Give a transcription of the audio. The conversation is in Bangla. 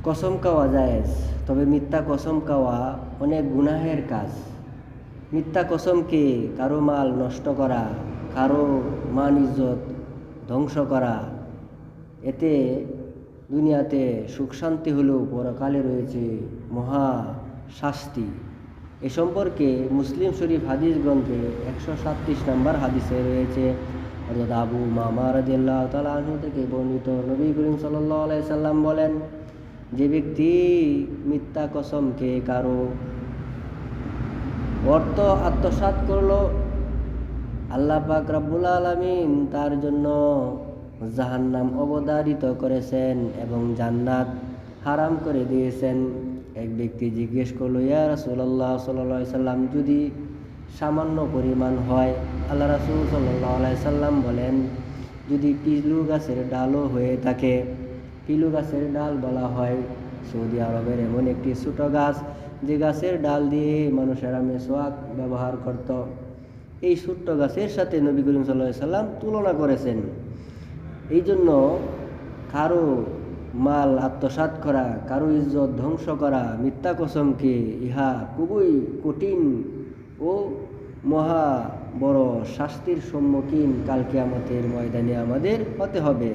কসম খাওয়া জায়েজ, তবে মিথ্যা কসম খাওয়া অনেক গুনাহের কাজ। মিথ্যা কসমকে কারো মাল নষ্ট করা, কারো মান ইজ্জত ধ্বংস করা, এতে দুনিয়াতে সুখ শান্তি হলেও পরকালে রয়েছে মহা শাস্তি। এ সম্পর্কে মুসলিম শরীফ হাদিস গ্রন্থে 137 নম্বর হাদিসে রয়েছে, অর্থাৎ আবু উমামা রাদিয়াল্লাহু তাআলা আনহু থেকে বর্ণিত, নবী করিম সাল্লাল্লাহু আলাইহি সাল্লাম বলেন, যে ব্যক্তি মিথ্যা কসমকে কারো অর্থ আত্মসাৎ করলো, আল্লাহ পাক রব্বুল আলামিন তার জন্য জাহান্নাম অবধারিত করেছেন এবং জান্নাত হারাম করে দিয়েছেন। এক ব্যক্তি জিজ্ঞেস করলো, ইয়া রাসূলুল্লাহ সাল্লাল্লাহু আলাইহি সাল্লাম, যদি সামান্য পরিমাণ হয়? আল্লাহ রাসূল সাল্লাল্লাহু আলাইহি সাল্লাম বলেন, যদি পিলু গাছের ডালও হয়ে থাকে। পিলু গাছের ডাল বলা হয় সৌদি আরবের এমন একটি ছোট গাছ, যে গাছের ডাল দিয়ে মানুষেরা মেসওয়াক ব্যবহার করত। এই ছোট্ট গাছের সাথে নবী করিম সাল্লাল্লাহু আলাইহি সাল্লাম তুলনা করেছেন। এই জন্য কারো মাল আত্মসাৎ করা, কারো ইজ্জত ধ্বংস করা, মিথ্যা কসমকে, ইহা খুবই কঠিন ও মহা বড় শাস্তির সম্মুখীন কাল কিয়ামতের ময়দানে আমাদের হতে হবে।